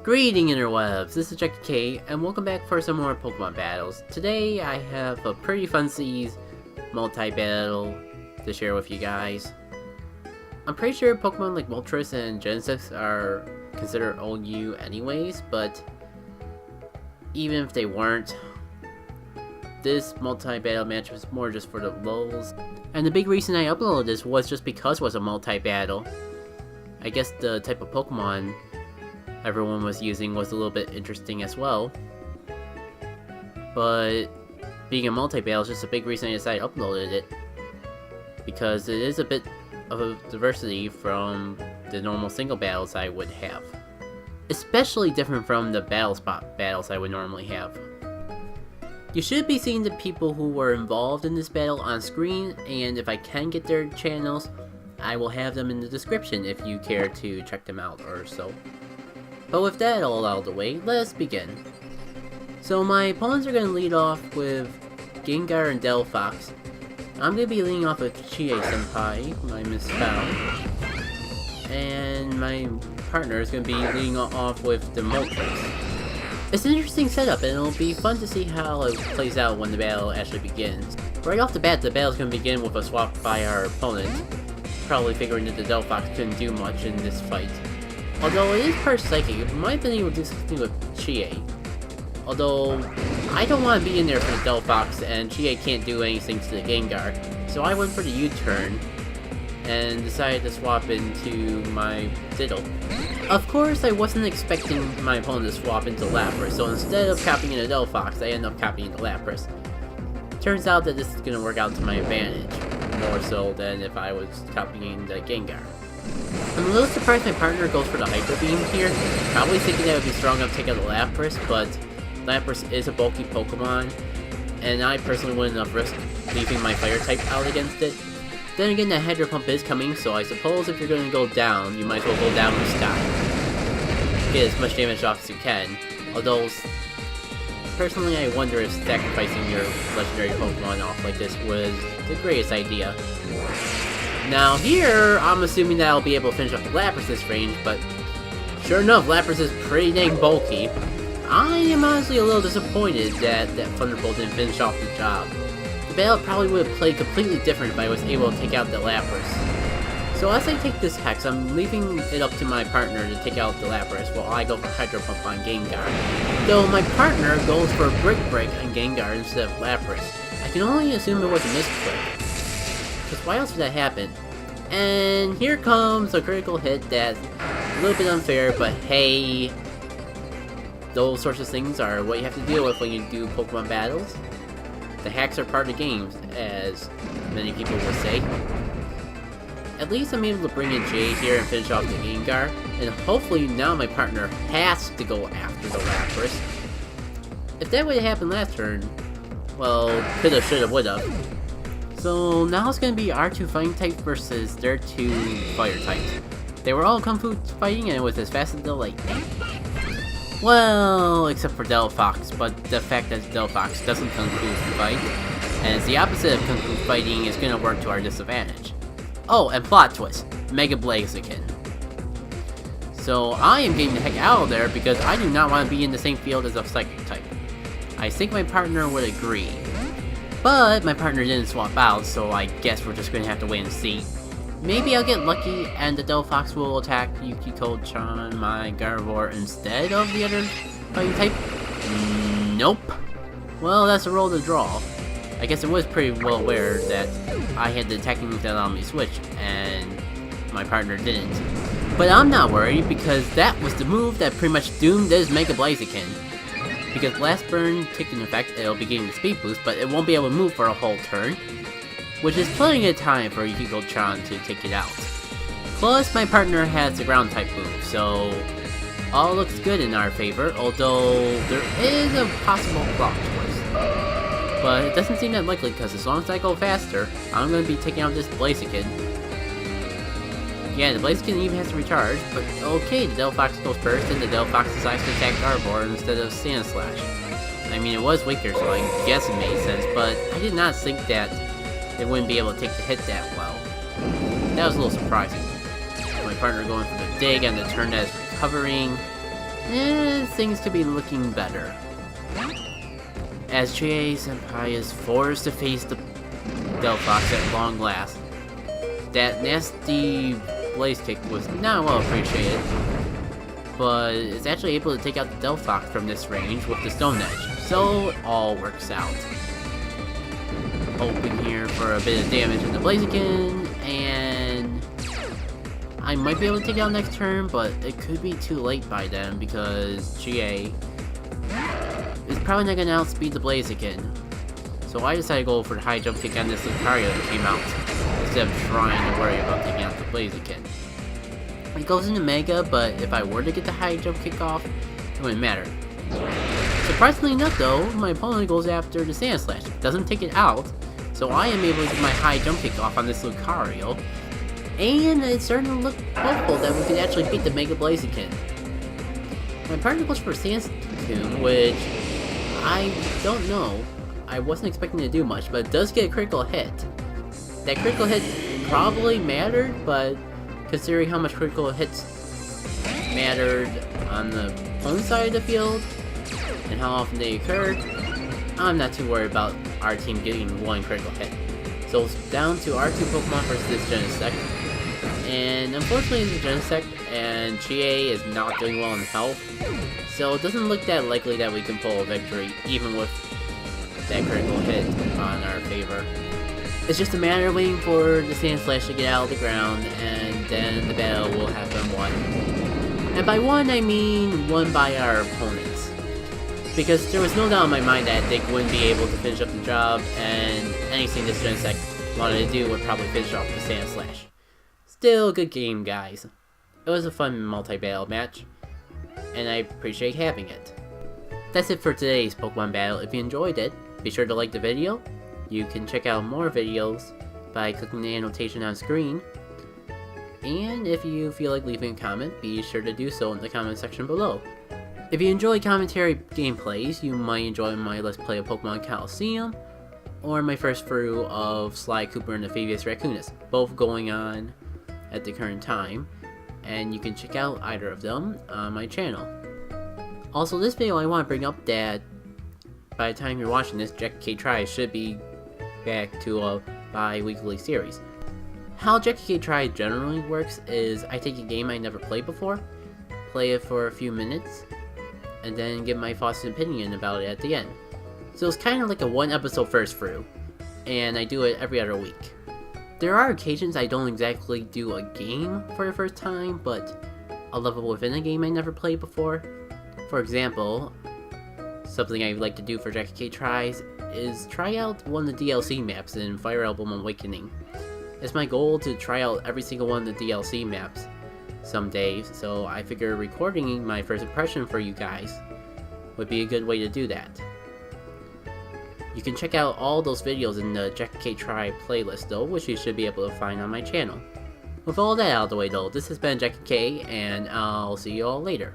Greeting interwebs, this is Jackie K, and welcome back for some more Pokemon battles. Today I have a pretty fun-sized multi-battle to share with you guys. I'm pretty sure Pokemon like Moltres and Genesis are considered OU anyways, but even if they weren't, this multi-battle match was more just for the lulz. And the big reason I uploaded this was just because it was a multi-battle. I guess the type of Pokemon everyone was using was a little bit interesting as well. But being a multi-battle is just a big reason I decided to upload it. Because it is a bit of a diversity from the normal single battles I would have. Especially different from the battle spot battles I would normally have. You should be seeing the people who were involved in this battle on screen, and if I can get their channels, I will have them in the description if you care to check them out or so. But with that all out of the way, let's begin. So my opponents are going to lead off with Gengar and Delphox. I'm going to be leading off with Chie Senpai, my misspell. And my partner is going to be leading off with the Moltres. It's an interesting setup, and it'll be fun to see how it plays out when the battle actually begins. Right off the bat, the battle is going to begin with a swap by our opponent, probably figuring that the Delphox couldn't do much in this fight. Although it is part psychic, it might have been able to do something with Chie. Although, I don't want to be in there for the Delphox, and Chie can't do anything to the Gengar. So I went for the U-turn, and decided to swap into my Diddle. Of course, I wasn't expecting my opponent to swap into Lapras, so instead of copying the Delphox, I ended up copying the Lapras. Turns out that this is going to work out to my advantage, more so than if I was copying the Gengar. I'm a little surprised my partner goes for the Hyper Beam here, probably thinking that it would be strong enough to take out the Lapras, but Lapras is a bulky Pokemon, and I personally wouldn't have risked leaving my Fire type out against it. Then again, that Hydro Pump is coming, so I suppose if you're going to go down, you might as well go down with style. Get as much damage off as you can, although personally I wonder if sacrificing your legendary Pokemon off like this was the greatest idea. Now here, I'm assuming that I'll be able to finish off the Lapras this range, but sure enough, Lapras is pretty dang bulky. I am honestly a little disappointed that Thunderbolt didn't finish off the job. The battle probably would have played completely different if I was able to take out the Lapras. So as I take this Hex, I'm leaving it up to my partner to take out the Lapras while I go for Hydro Pump on Gengar. Though my partner goes for Brick Break on Gengar instead of Lapras. I can only assume it was a misclick. Because why else would that happen? And here comes a critical hit that's a little bit unfair, but hey, those sorts of things are what you have to deal with when you do Pokemon battles. The hacks are part of the game, as many people will say. At least I'm able to bring in Jay here and finish off the Gengar, and hopefully now my partner has to go after the Lapras. If that would have happened last turn, well, coulda, shoulda, woulda. So now it's going to be our two fighting types versus their two fire types. They were all Kung Fu fighting and it was as fast as the lightning. Well, except for Delphox, but the fact that Delphox doesn't Kung Fu fight, and it's the opposite of Kung Fu fighting, is going to work to our disadvantage. Oh, and plot twist, Mega Blaziken. So I am getting the heck out of there because I do not want to be in the same field as a Psychic type. I think my partner would agree. But my partner didn't swap out, so I guess we're just going to have to wait and see. Maybe I'll get lucky and the Delphox will attack Yukiko-chan, my Gardevoir, instead of the other fighting type? Nope. Well, that's a roll to draw. I guess it was pretty well aware that I had the attacking move that allowed me to switch, and my partner didn't. But I'm not worried, because that was the move that pretty much doomed this Mega Blaziken. Because Blast Burn taking effect, it'll be getting the speed boost, but it won't be able to move for a whole turn, which is plenty of time for Yukiko-chan to take it out. Plus, my partner has the ground type move, so all looks good in our favor, although there is a possible plot twist. But it doesn't seem that likely, because as long as I go faster, I'm going to be taking out this Blaziken. Yeah, the Blaziken even has to recharge, but okay, the Delphox goes first, and the Delphox decides to attack Gardevoir instead of Sand Slash. I mean, it was weaker, so I guess it made sense, but I did not think that it wouldn't be able to take the hit that well. That was a little surprising. My partner going for the dig on the turn that is recovering. things could be looking better. As Chie-senpai is forced to face the Delphox at long last. That nasty blaze kick was not well appreciated, but is actually able to take out the Delphox from this range with the Stone Edge, so it all works out. Hoping here for a bit of damage in the Blaziken, and I might be able to take it out next turn, but it could be too late by then because Chie is probably not going to outspeed the Blaziken. So I decided to go for the high jump kick on this Lucario that came out, instead of trying to worry about taking out the Blaziken. It goes into Mega, but if I were to get the high jump kick off, it wouldn't matter. Surprisingly enough though, my opponent goes after the Sand Slash, doesn't take it out, so I am able to get my high jump kick off on this Lucario, and it's starting to look hopeful that we could actually beat the Mega Blaziken. My partner goes for Sandstorm, which I don't know. I wasn't expecting to do much, but it does get a critical hit. That critical hit probably mattered, but considering how much critical hits mattered on the opponent's side of the field, and how often they occurred, I'm not too worried about our team getting one critical hit. So it's down to our two Pokemon versus this Genesect. And unfortunately it's a Genesect, and Chie is not doing well in health, so it doesn't look that likely that we can pull a victory, even with that critical hit on our favor. It's just a matter of waiting for the Sand Slash to get out of the ground, and then the battle will have been won. And by won, I mean won by our opponents. Because there was no doubt in my mind that Dick wouldn't be able to finish up the job, and anything this Genesect wanted to do would probably finish off the Sand Slash. Still a good game, guys. It was a fun multi-battle match, and I appreciate having it. That's it for today's Pokemon battle. If you enjoyed it, be sure to like the video. You can check out more videos by clicking the annotation on screen. And if you feel like leaving a comment, be sure to do so in the comment section below. If you enjoy commentary gameplays, you might enjoy my Let's Play of Pokemon Coliseum, or my first through of Sly Cooper and the Phaebius Raccoonus, both going on at the current time, and you can check out either of them on my channel. Also, this video I want to bring up that by the time you're watching this, Jackie K Tries should be back to a bi-weekly series. How Jackie K Tries generally works is I take a game I never played before, play it for a few minutes, and then give my thoughts and opinion about it at the end. So it's kind of like a one episode first through, and I do it every other week. There are occasions I don't exactly do a game for the first time, but a level within a game I never played before. For example, something I like to do for Jackie K Tries is try out one of the DLC maps in Fire Emblem Awakening. It's my goal to try out every single one of the DLC maps someday, so I figure recording my first impression for you guys would be a good way to do that. You can check out all those videos in the Jackie K Try playlist though, which you should be able to find on my channel. With all that out of the way though, this has been Jackie K, and I'll see you all later.